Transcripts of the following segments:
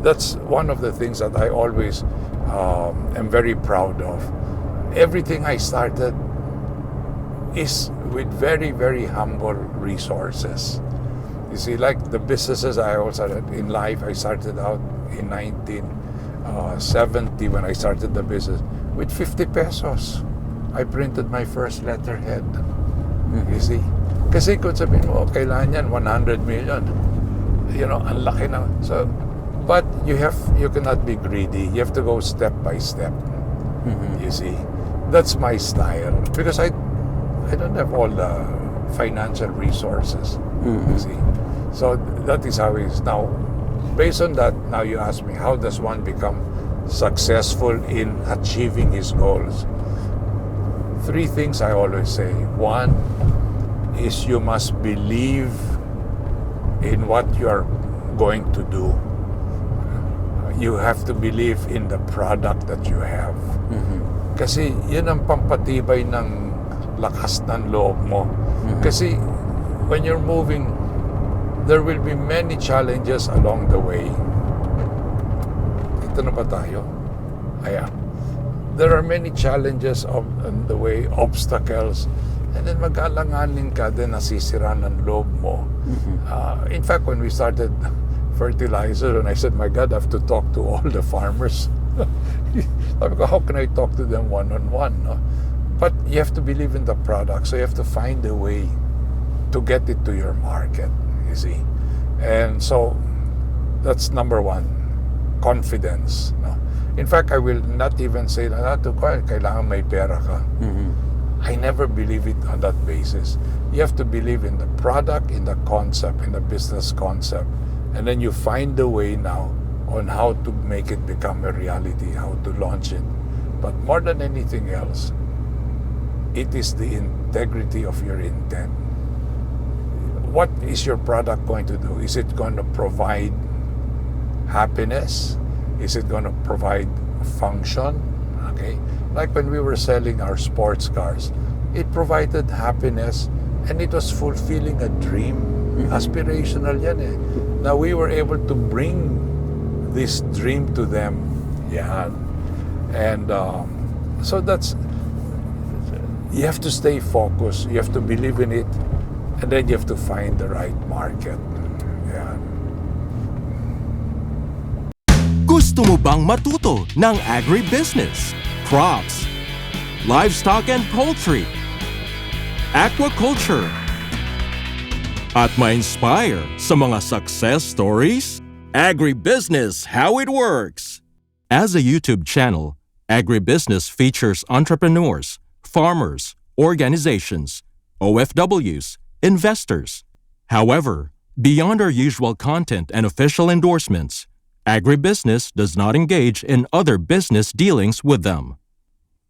that's one of the things that I always am very proud of. Everything I started is with very, very humble resources. You see, like the businesses I also had in life, I started out in 1970 when I started the business with 50 pesos. I printed my first letterhead. You see? Kasi kung sabihin mo, kailangan yan 100 million. You know, ang laki na. So, but you cannot be greedy. You have to go step by step. You see? That's my style. Because I don't have all the financial resources. You see? So that is how it is. Now, based on that, now you ask me, how does one become successful in achieving his goals? 3 things I always say. 1 is you must believe in what you are going to do. You have to believe in the product that you have. Kasi yun ang pampatibay ng lakas ng loob mo. Kasi when you're moving, there will be many challenges along the way. Ito na ba tayo? Ayan. There are many challenges on the way, obstacles, and then mag-alanganin ka, then nasisira ng loob mo. In fact, when we started Fertilizer, and I said, my God, I have to talk to all the farmers. How can I talk to them one-on-one? No? But you have to believe in the product, so you have to find a way to get it to your market, you see. And so, that's number 1, confidence. No? In fact, I will not even say na kailangan may pera ka. I never believe it on that basis. You have to believe in the product, in the concept, in the business concept. And then you find the way now on how to make it become a reality, how to launch it. But more than anything else, it is the integrity of your intent. What is your product going to do? Is it going to provide happiness? Is it going to provide function? Okay, like when we were selling our sports cars, it provided happiness and it was fulfilling a dream. Aspirational yan eh. Now we were able to bring this dream to them. Yeah, and so that's, you have to stay focused. You have to believe in it, and then you have to find the right market. Yeah. Gusto mo bang matuto ng agribusiness, crops, livestock and poultry, aquaculture, at ma-inspire sa mga success stories? Agribusiness, how it works! As a YouTube channel, Agribusiness features entrepreneurs, farmers, organizations, OFWs, investors. However, beyond our usual content and official endorsements, Agribusiness does not engage in other business dealings with them.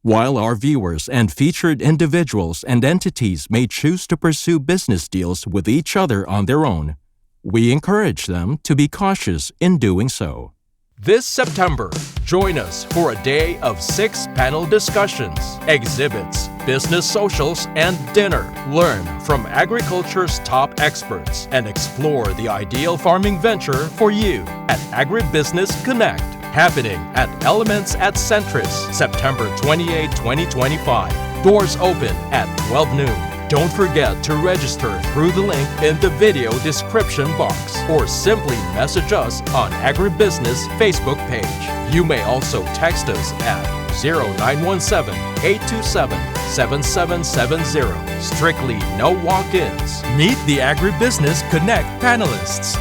While our viewers and featured individuals and entities may choose to pursue business deals with each other on their own, we encourage them to be cautious in doing so. This September, join us for a day of 6 panel discussions, exhibits, business socials, and dinner. Learn from agriculture's top experts and explore the ideal farming venture for you at Agribusiness Connect, happening at Elements at Centris, September 28, 2025. Doors open at 12 noon. Don't forget to register through the link in the video description box or simply message us on Agribusiness Facebook page. You may also text us at 0917-827-7770. Strictly no walk-ins. Meet the Agribusiness Connect panelists.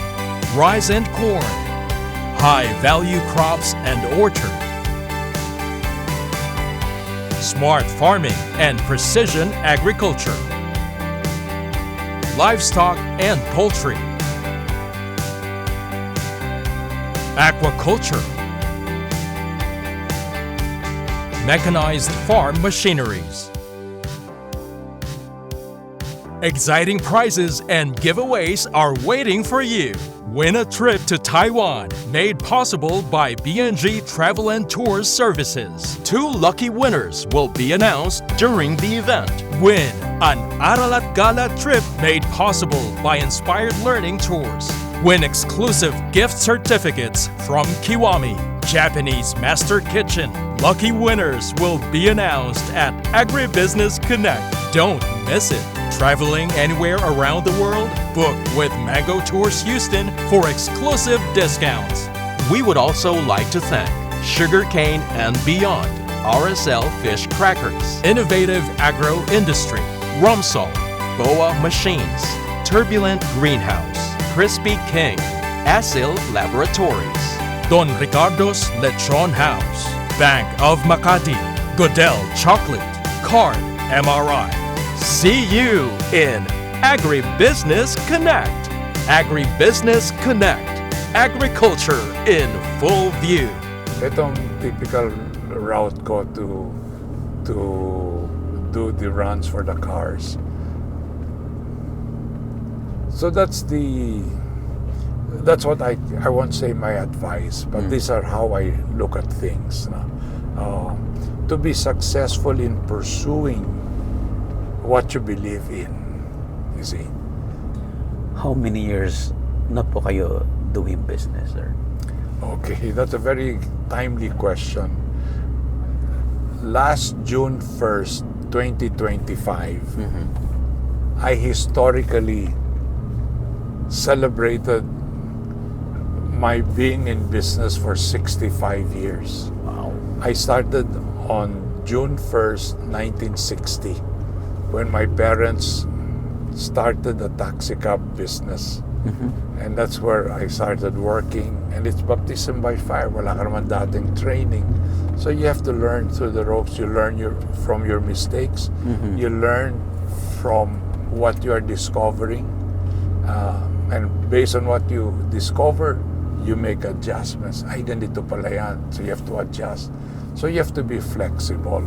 Rice and corn, high-value crops and orchard, smart farming and precision agriculture, livestock and poultry, aquaculture, mechanized farm machineries. Exciting prizes and giveaways are waiting for you. Win a trip to Taiwan, made possible by B&G Travel and Tours Services. 2 lucky winners will be announced during the event. Win an Aralat Gala trip made possible by Inspired Learning Tours. Win exclusive gift certificates from Kiwami, Japanese Master Kitchen. Lucky winners will be announced at Agribusiness Connect. Don't miss it. Traveling anywhere around the world? Book with Mango Tours Houston for exclusive discounts. We would also like to thank Sugarcane and Beyond, RSL Fish Crackers, Innovative Agro Industry, Rumsol, Boa Machines, Turbulent Greenhouse, Crispy King, Asil Laboratories, Don Ricardo's Lechon House, Bank of Makati, Goodell Chocolate, Card MRI. See you in Agribusiness Connect. Agribusiness Connect. Agriculture in full view. Itong typical route ko to do the runs for the cars. So that's what I won't say my advice, but these are how I look at things. To be successful in pursuing what you believe in, you see. How many years na po kayo doing business, sir? Okay, that's a very timely question. Last June 1st, 2025, I historically celebrated my being in business for 65 years. Wow. I started on June 1st, 1960, when my parents started a taxi cab business. And that's where I started working. And it's baptism by fire. Wala ka naman dating training. So you have to learn through the ropes. You learn from your mistakes. You learn from what you are discovering. And based on what you discover, you make adjustments. Ay, ganito pala yan. So you have to adjust. So you have to be flexible.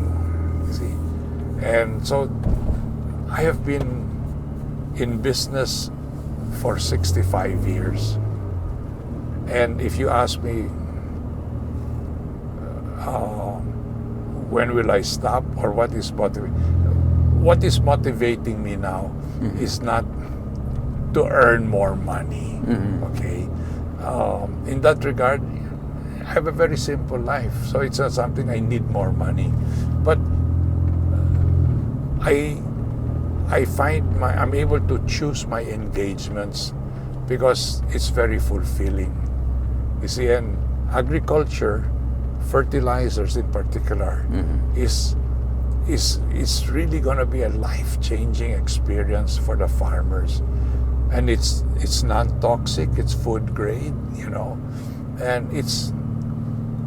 You see? And so I have been in business for 65 years. And if you ask me, when will I stop or what is motivating me now is not to earn more money. Okay? In that regard, I have a very simple life. So it's not something I need more money. But I find I'm able to choose my engagements because it's very fulfilling. You see, and agriculture, fertilizers in particular, is really going to be a life-changing experience for the farmers. And it's non-toxic, it's food grade, you know, and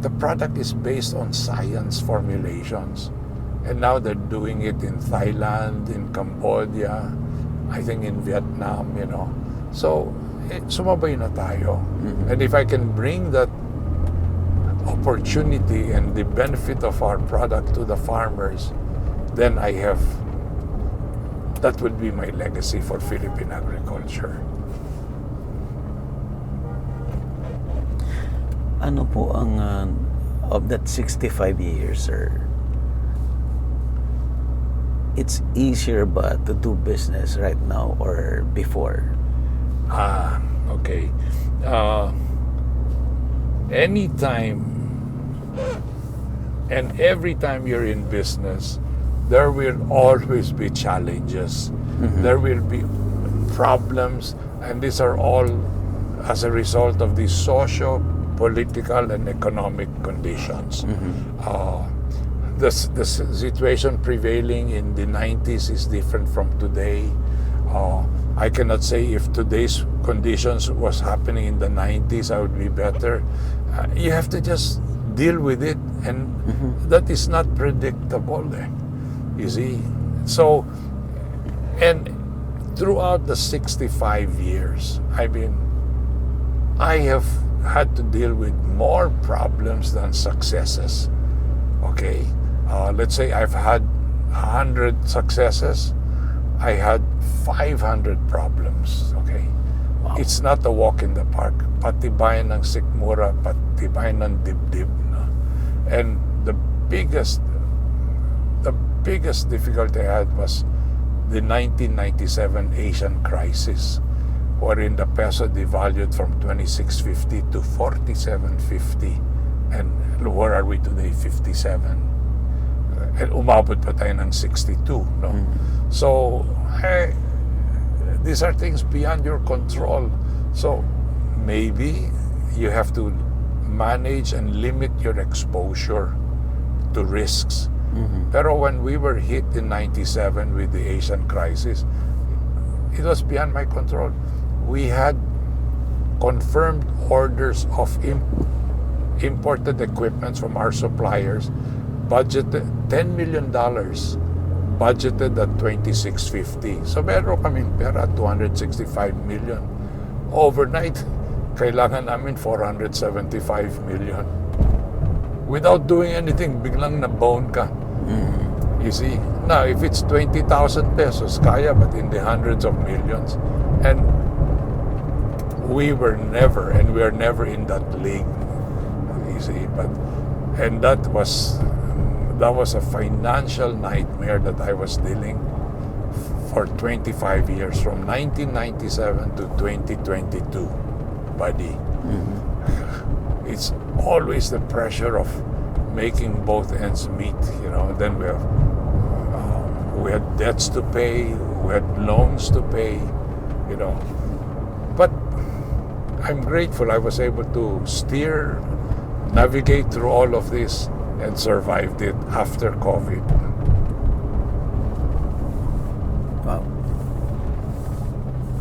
the product is based on science formulations. And now they're doing it in Thailand, in Cambodia, I think in Vietnam, you know. So, sumabay na tayo. And if I can bring that opportunity and the benefit of our product to the farmers, then that would be my legacy for Philippine agriculture. Ano po ang of that 65 years, sir? It's easier ba to do business right now or before? Okay. Anytime and every time you're in business, there will always be challenges. There will be problems, and these are all as a result of the social, political, and economic conditions. The situation prevailing in the 90s is different from today. I cannot say if today's conditions was happening in the 90s, I would be better. You have to just deal with it, and that is not predictable. You see? So, and throughout the 65 years, I have had to deal with more problems than successes. Okay? Let's say I've had 100 successes, I had 500 problems. Okay? Wow. It's not a walk in the park. Patibayan ng sikmura, patibayan ng dibdib. No? And the biggest difficulty I had was the 1997 Asian crisis, wherein the peso devalued from 26.50 to 47.50. And where are we today? 57. And umabot pa tayo ng 62, no? So, these are things beyond your control. So, maybe you have to manage and limit your exposure to risks. Pero when we were hit in 97 with the Asian crisis, it was beyond my control. We had confirmed orders of imported equipment from our suppliers, budgeted $10 million, budgeted at 26.50. So meron kaming pera, 265 million. Overnight, kailangan namin 475 million. Without doing anything, biglang na-bone ka. You see? Now, if it's 20,000 pesos, kaya, but in the hundreds of millions. And we are never in that league. You see? And that was a financial nightmare that I was dealing for 25 years, from 1997 to 2022, buddy. It's always the pressure of making both ends meet, you know. Then we had debts to pay, we had loans to pay, you know. But I'm grateful I was able to navigate through all of this and survived it after COVID. Wow.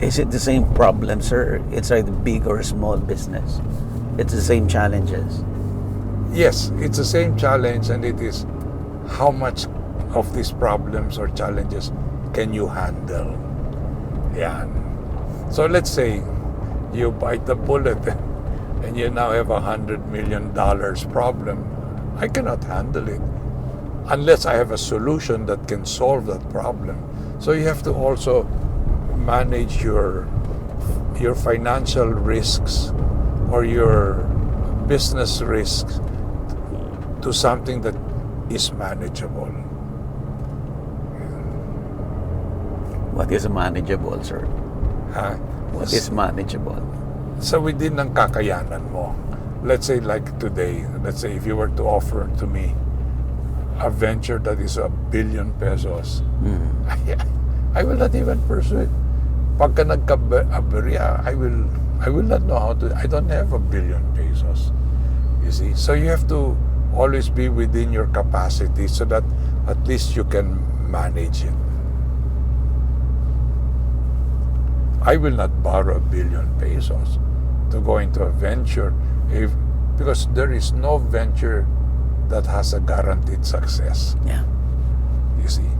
Is it the same problem, sir? It's like big or small business. It's the same challenges. Yes, it's the same challenge, and it is how much of these problems or challenges can you handle? Yeah. So let's say you bite the bullet and you now have $100 million problem. I cannot handle it unless I have a solution that can solve that problem. So you have to also manage your financial risks or your business risks to something that is manageable. What is manageable, sir? What is manageable? So within ng kakayanan mo. Let's say like today, let's say if you were to offer to me a venture that is $1 billion pesos, I will not even pursue it. Pagka nagka-aberya, I will not know how to. I don't have $1 billion pesos. You see? So you have to always be within your capacity so that at least you can manage it. I will not borrow $1 billion pesos to go into a venture because there is no venture that has a guaranteed success. Yeah. You see?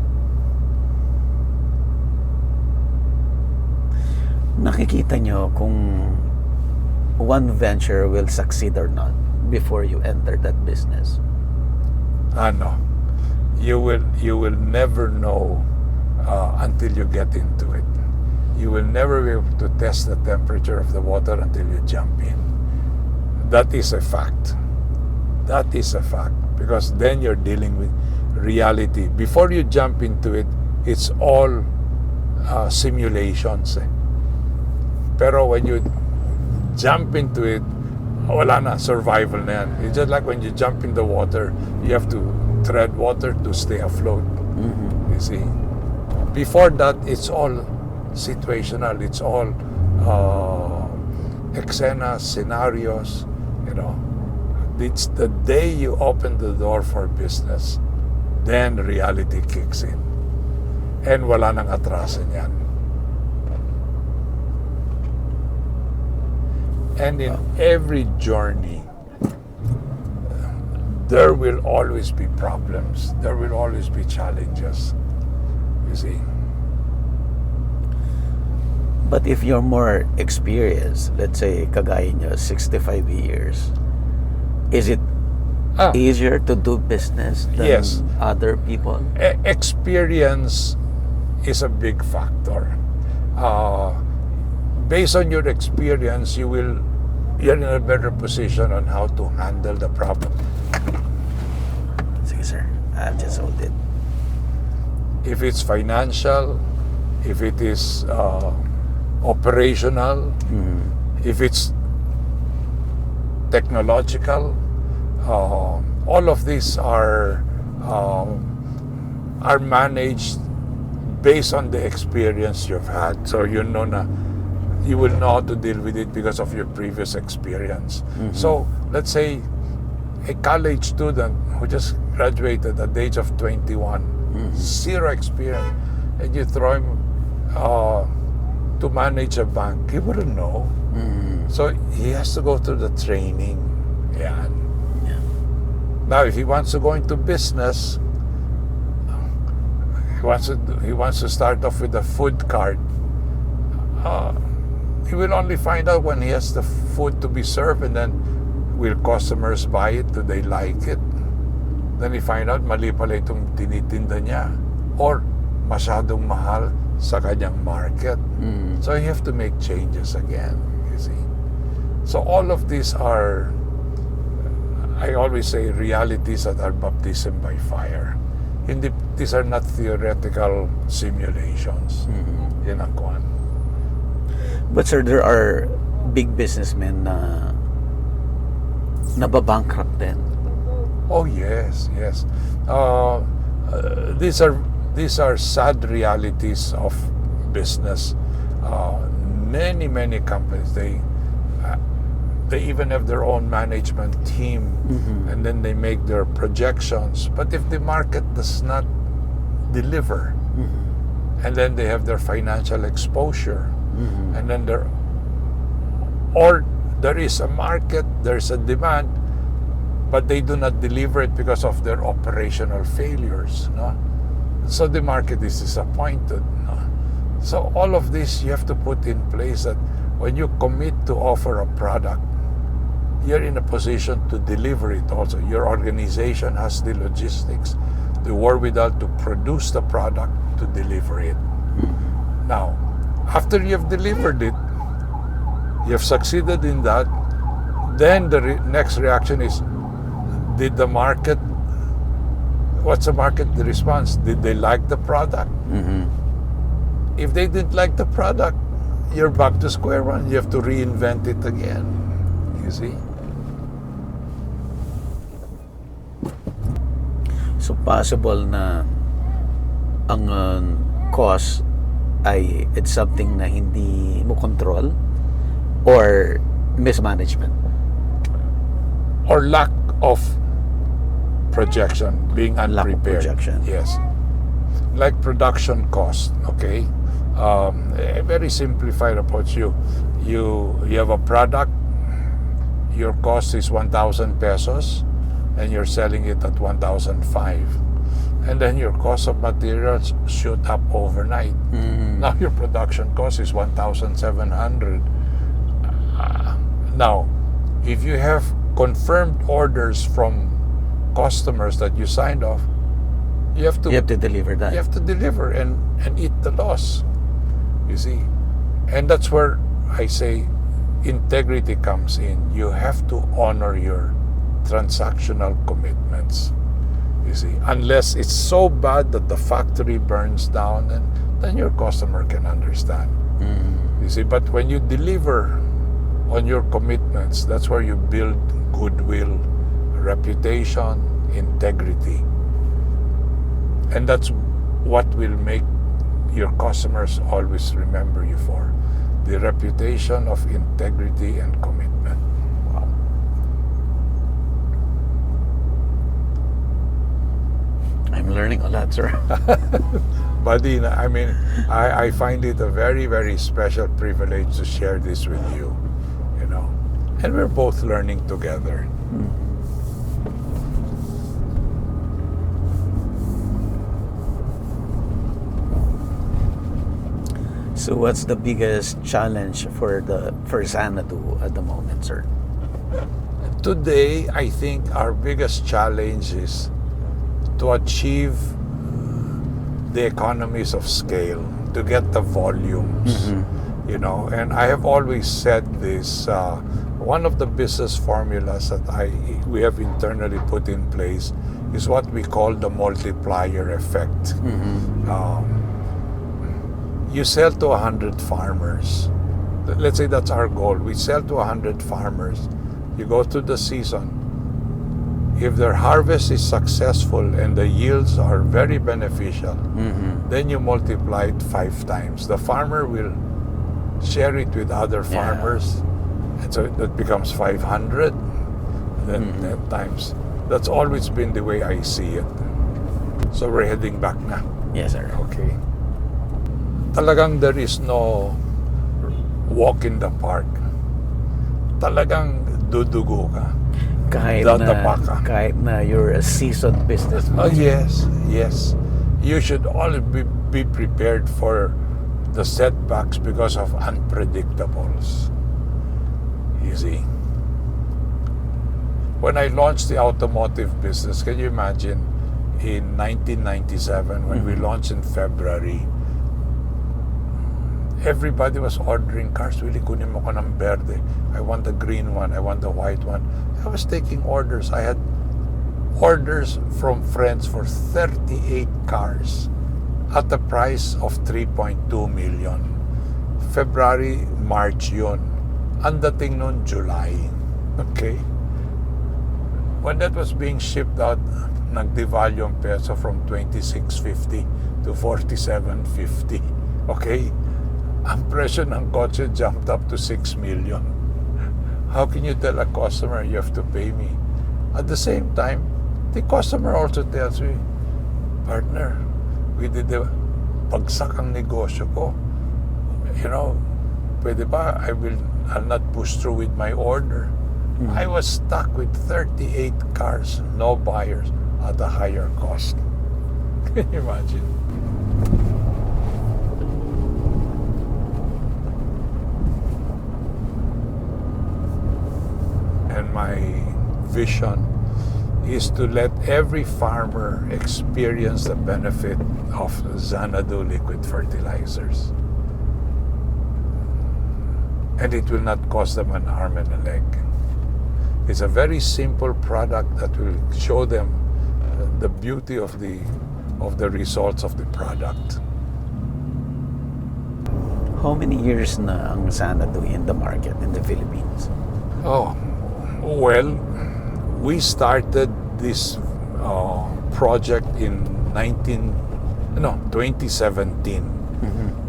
Nakikita nyo kung one venture will succeed or not before you enter that business? No. You will never know until you get into it. You will never be able to test the temperature of the water until you jump in. That is a fact. That is a fact. Because then you're dealing with reality. Before you jump into it, it's all simulations. Pero when you jump into it, wala na, survival na yan. It's just like when you jump in the water, you have to tread water to stay afloat. You see? Before that, it's all situational. It's all scenarios, you know. It's the day you open the door for business, then reality kicks in. And wala nang atrasan yan. And in every journey, there will always be problems. There will always be challenges. You see? But if you're more experienced, let's say kagaya nyo, 65 years, is it easier to do business than Yes. other people? Experience is a big factor. Based on your experience, you're in a better position on how to handle the problem. Sige, sir. I'll just hold it. If it's financial, if it is operational, if it's technological, all of these are managed based on the experience you've had. So you know na you will know how to deal with it because of your previous experience. So let's say a college student who just graduated at the age of 21, zero experience, and you throw him to manage a bank, he wouldn't know. So he has to go through the training. Yeah. Now, if he wants to go into business, he wants to start off with a food cart. He will only find out when he has the food to be served, and then will customers buy it? Do they like it? Then he find out mali pala itong tinitinda niya, or masyadong mahal sa kanyang market. So you have to make changes again, you see. So all of these are, I always say, realities that are baptism by fire. These are not theoretical simulations. Yan ang kuhan. But sir, there are big businessmen na nababankrupt din. Oh yes. These are sad realities of business. Many companies, they even have their own management team, and then they make their projections. But if the market does not deliver, and then they have their financial exposure, and then there is a market, there's a demand, but they do not deliver it because of their operational failures. No? So the market is disappointed. No? So all of this you have to put in place, that when you commit to offer a product, you're in a position to deliver it also. Your organization has the logistics, the wherewithal to produce the product, to deliver it. Now, after you have delivered it, you have succeeded in that, then the next reaction is, did the market, what's the market response? Did they like the product? If they didn't like the product, you're back to square one. You have to reinvent it again. You see? So possible na ang cost ay it's something na hindi mo control, or mismanagement, or lack of projection, being lack of unprepared. projection. Yes. Like production cost, okay? A very simplified approach. You have a product, your cost is 1,000 pesos, and you're selling it at 1,005. And then your cost of materials shoot up overnight. Now your production cost is 1,700. Now, if you have confirmed orders from customers that you signed off, you have to deliver that. You have to deliver and eat the loss. You see? And that's where I say integrity comes in. You have to honor your transactional commitments. You see? Unless it's so bad that the factory burns down, and then your customer can understand. You see? But when you deliver on your commitments, that's where you build goodwill, reputation, integrity. And that's what will make your customers always remember you for. The reputation of integrity and commitment. Wow. I'm learning a lot, sir. Buddy, I mean, I find it a very, very special privilege to share this with you, you know. And we're both learning together. So what's the biggest challenge for Xanadu at the moment, sir? Today, I think our biggest challenge is to achieve the economies of scale, to get the volumes, you know. And I have always said this, one of the business formulas that we have internally put in place is what we call the multiplier effect. You sell to 100 farmers. let's say that's our goal. We sell to 100 farmers. You go through the season. If their harvest is successful and the yields are very beneficial, then you multiply it 5 times. The farmer will share it with other farmers, and so that becomes 500. And then 10 times. That's always been the way I see it. So we're heading back na. Yes, sir. Okay. Talagang there is no walk in the park. Talagang dudugo ka. Kahit Dadapa ka. kahit na you're a seasoned businessman. Oh, yes, yes. You should always be prepared for the setbacks because of unpredictables. You see? When I launched the automotive business, can you imagine in 1997 when we launched in February, everybody was ordering cars. Willie, kunin mo ko ng verde. I want the green one. I want the white one. I was taking orders. I had orders from friends for 38 cars at the price of 3.2 million. February, March yun. Ang dating nun, July. Okay? When that was being shipped out, nag-devalue ang peso from 26.50 to 47.50. Okay? Ang presyo ng kotse jumped up to 6 million. How can you tell a customer you have to pay me? At the same time, the customer also tells me, partner, we did the bagsak ang negosyo ko. You know, pwede ba I'll not push through with my order. I was stuck with 38 cars, no buyers, at a higher cost. Can you imagine? And my vision is to let every farmer experience the benefit of Xanadu liquid fertilizers. And it will not cost them an arm and a leg. It's a very simple product that will show them the beauty of the results of the product. How many years na ang Xanadu in the market in the Philippines? Oh, well, we started this project in 2017.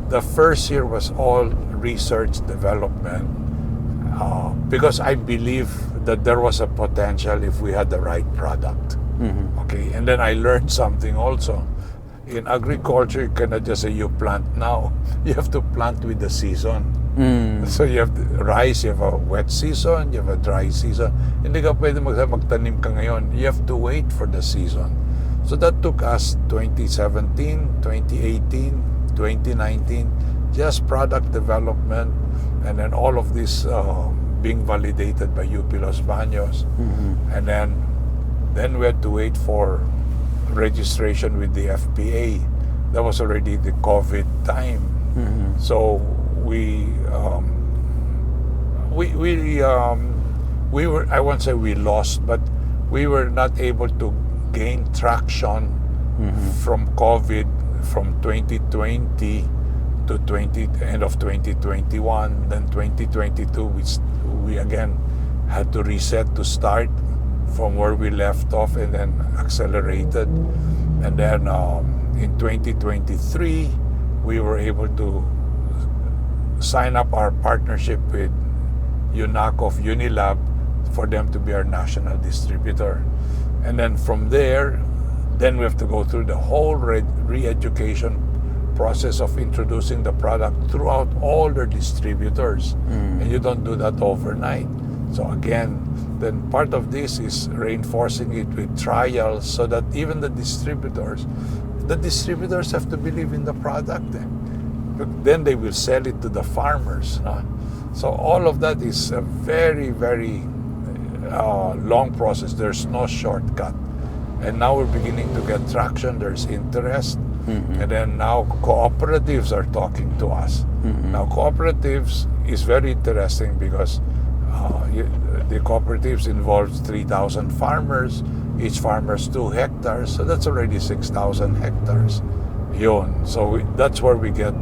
The first year was all research development because I believe that there was a potential if we had the right product. Okay, and then I learned something also. In agriculture, you cannot just say you plant now. You have to plant with the season. So you have rice, you have a wet season, you have a dry season. Hindi ka pwede magtanim ka ngayon. You have to wait for the season. So that took us 2017, 2018, 2019, just product development, and then all of this being validated by UP Los Baños. And then we had to wait for registration with the FPA. That was already the COVID time. So we were, I won't say we lost, but we were not able to gain traction from COVID from 2020 to end of 2021. Then 2022 we again had to reset to start from where we left off and then accelerated. And then in 2023 we were able to sign up our partnership with UNAC of Unilab for them to be our national distributor. And then from there, then we have to go through the whole re-education process of introducing the product throughout all their distributors. And you don't do that overnight. So again, then part of this is reinforcing it with trials so that even the distributors have to believe in the product. Then they will sell it to the farmers. So all of that is a very, very long process. There's no shortcut. And now we're beginning to get traction. There's interest. And then now cooperatives are talking to us. Now cooperatives is very interesting because the cooperatives involves 3,000 farmers. Each farmer has 2 hectares. So that's already 6,000 hectares. Yun. So that's where we get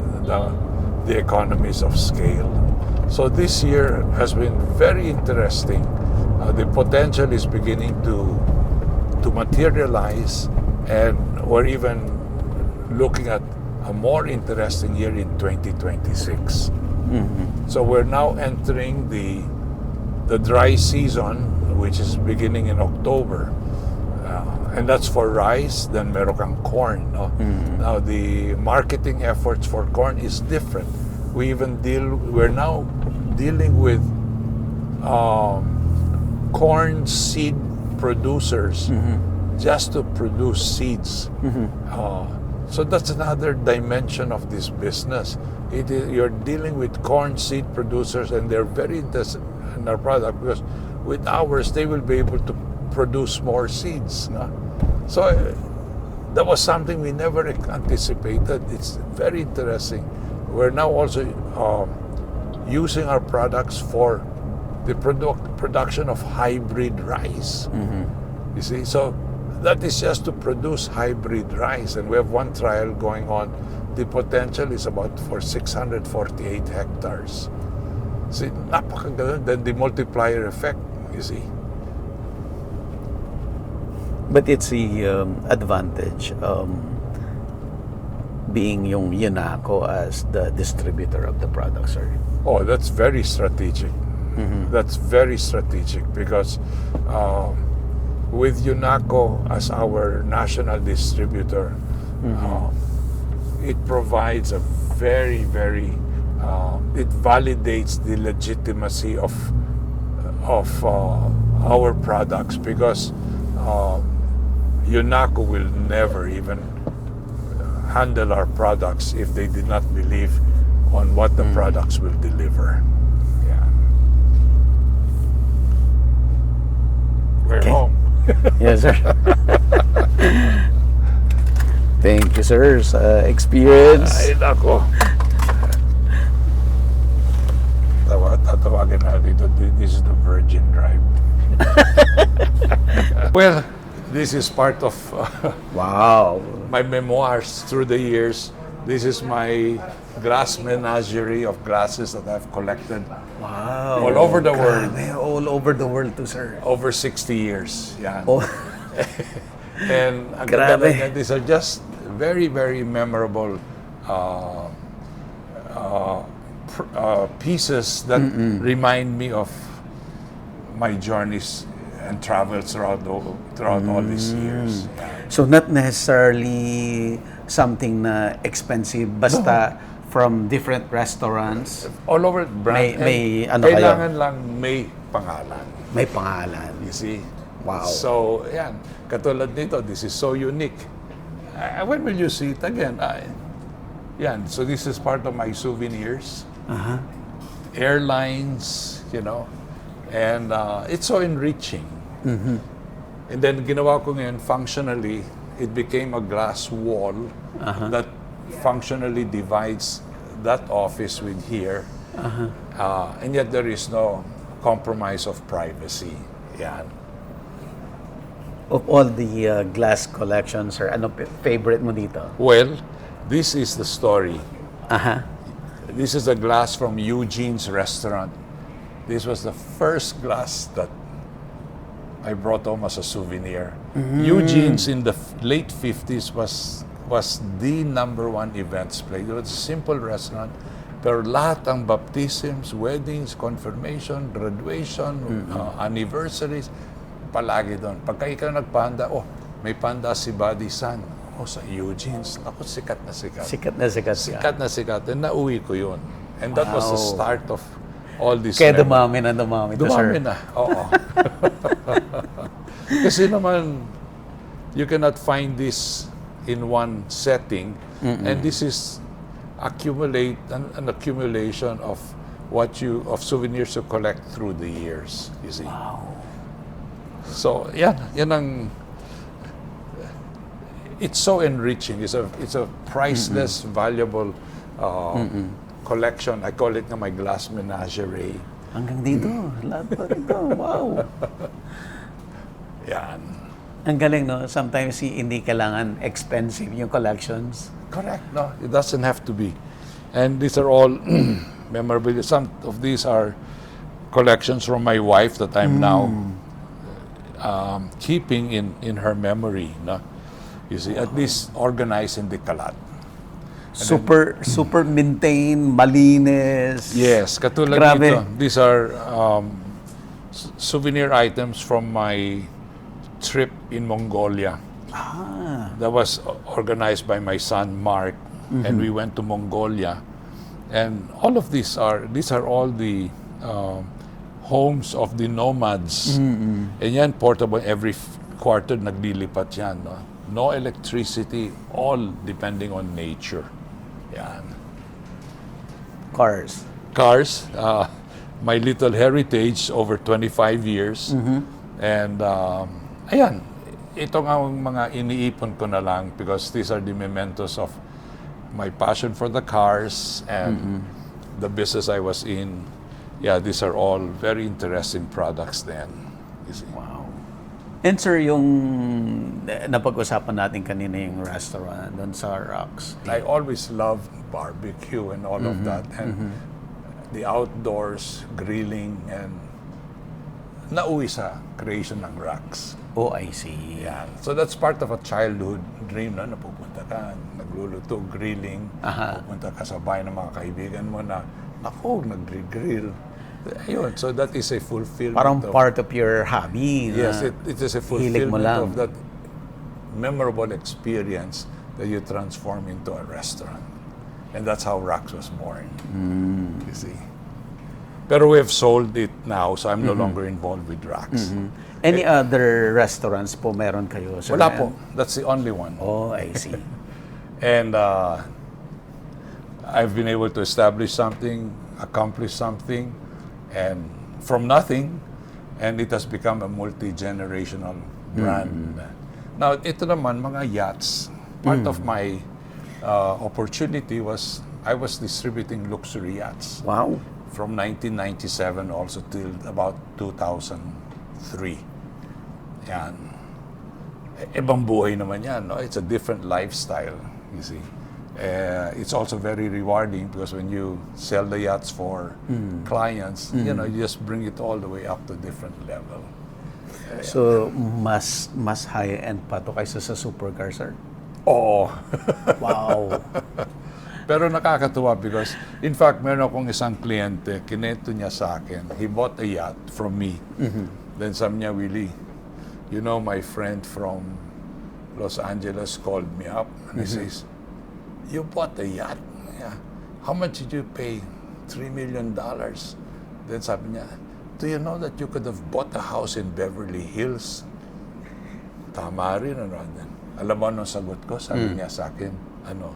the economies of scale. So this year has been very interesting. The potential is beginning to materialize, and we're even looking at a more interesting year in 2026. So we're now entering the dry season, which is beginning in October. And that's for rice, then meron kang corn. No? Now, the marketing efforts for corn is different. We're now dealing with corn seed producers just to produce seeds. So that's another dimension of this business. You're dealing with corn seed producers, and they're very interested in our product because with ours, they will be able to produce more seeds. No? So that was something we never anticipated. It's very interesting. We're now also using our products for the production of hybrid rice. You see, so that is just to produce hybrid rice, and we have one trial going on. The potential is about for 648 hectares. See, napakaganda. Then the multiplier effect, you see. But it's the advantage being yung Yunako as the distributor of the product, sir. Oh, that's very strategic. That's very strategic because with Yunako as our national distributor, it provides a very, very, it validates the legitimacy of our products, because Yunako will never even handle our products if they did not believe on what the products will deliver. Yeah. We're home. Yes, sir. Thank you, sir, sa experience. Ay, nako. Tatawagin natin ito. This is the Virgin Drive. Well, this is part of Wow. my memoirs through the years. This is my glass menagerie of glasses that I've collected Wow. all over the world. Grabe, all over the world too, sir. Over 60 years. Yeah. Oh, And ang Grabe. ganda, these are just very, very memorable pieces that remind me of my journeys and travels throughout all these years. Yeah. so not necessarily something na expensive, basta from different restaurants, All over brand. May and ano kayo? kailangan lang may pangalan. may pangalan. You see? Wow. So, yan. Katulad nito, this is so unique. When will you see it again? Yan. So, this is part of my souvenirs. Airlines, you know. And it's so enriching. And then, ginawa ko ngayon, functionally, it became a glass wall that functionally divides that office with here. And yet, there is no compromise of privacy. Yan. Of all the glass collections, sir, ano favorite mo dito? Well, this is the story. Aha. This is a glass from Eugene's restaurant. This was the first glass that I brought home as a souvenir. Eugene's in the late 50s was the #1 events place. It was a simple restaurant, pero lahat ang baptisms, weddings, confirmation, graduation, anniversaries, palagi doon. Pagka ikaw nagpahanda, may panda si Buddy San. Sa Eugene's. Ako, sikat na sikat. Sikat na sikat. Sikat na sikat. And nauwi ko yun. And that was the Wow. start of all this. Kaya memory. dumami to, sir. Dumami na. Oo. Kasi naman, you cannot find this in one setting. And this is an accumulation of souvenirs you collect through the years. You see. Wow. So, yan ang. It's so enriching. It's a priceless, valuable collection. I call it my glass menagerie. Hanggang dito. Lahat pa dito. Wow. Yan. Ang galing, no? Sometimes hindi kailangan expensive yung collections. Correct. No, it doesn't have to be. And these are all memorabilia. Some of these are collections from my wife that I'm now keeping in her memory. No? You see, at least organized in the kalat. Super maintained, malinis. Yes, katulad Grabe. nito. These are souvenir items from my trip in Mongolia. That was organized by my son Mark, and we went to Mongolia. And all of these are all the homes of the nomads. And yan, portable, every quarter naglilipat yan. No electricity, all depending on nature. Yan. Cars, my little heritage over 25 years. And ayan, ito nga ang mga iniipon ko na lang because these are the mementos of my passion for the cars and the business I was in. Yeah, these are all very interesting products then. You see. Wow. And sir, yung napag-usapan natin kanina yung restaurant doon sa Rocks. I always loved barbecue and all of that, and the outdoors, grilling, and nauwi sa creation ng Rocks. Oh, I see. Yan. So that's part of a childhood dream na napupunta ka, nagluluto, grilling, pupunta ka sa bahay ng mga kaibigan mo na, naku, nag-grill. Ayun, so that is a fulfillment. Parang part of your hobby. Yes, it is a hilig mo fulfillment lang. of that memorable experience that you transform into a restaurant. And that's how Rocks was born. You see. Pero we have sold it now, so I'm no longer involved with Rocks. Any other restaurants po meron kayo, sir? Wala po. That's the only one. Oh, I see. And I've been able to establish something, accomplish something, and from nothing, and it has become a multi-generational brand. Now, ito naman, mga yachts. Part of my opportunity was, I was distributing luxury yachts. Wow. From 1997 also till about 2003. Yan. Ibang buhay naman yan, no? It's a different lifestyle, you see. It's also very rewarding because when you sell the yachts for clients, you know, you just bring it all the way up to a different level. So, mas high-end pa to kaysa sa supercar, sir? Oo. Wow. Pero nakakatuwa because, in fact, meron akong isang kliyente, kinento niya sa akin, he bought a yacht from me. Then sabi niya, Willie, you know, my friend from Los Angeles called me up and he says, you bought a yacht? Yeah. How much did you pay? $3 million. Then sabi niya, do you know that you could have bought a house in Beverly Hills? Tama rin, ano. Alam mo anong sagot ko? Sabi niya sa akin, ano,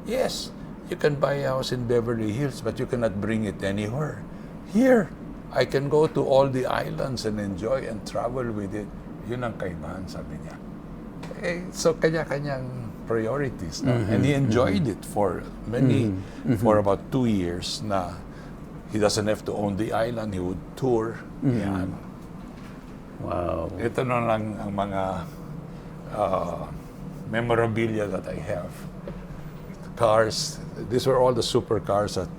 yes, you can buy a house in Beverly Hills, but you cannot bring it anywhere. Here, I can go to all the islands and enjoy and travel with it. Yun ang kaibahan, sabi niya. So, kanya-kanyang priorities. No? And he enjoyed it for for about 2 years na he doesn't have to own the island, he would tour. Yan. Wow. Ito na lang ang mga memorabilia that I have. Cars, these were all the supercars that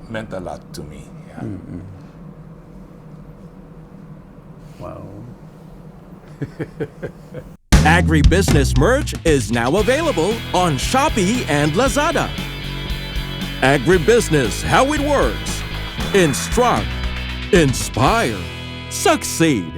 meant a lot to me. Yeah. Wow. Agribusiness merch is now available on Shopee and Lazada. Agribusiness, how it works. Instruct, inspire, succeed.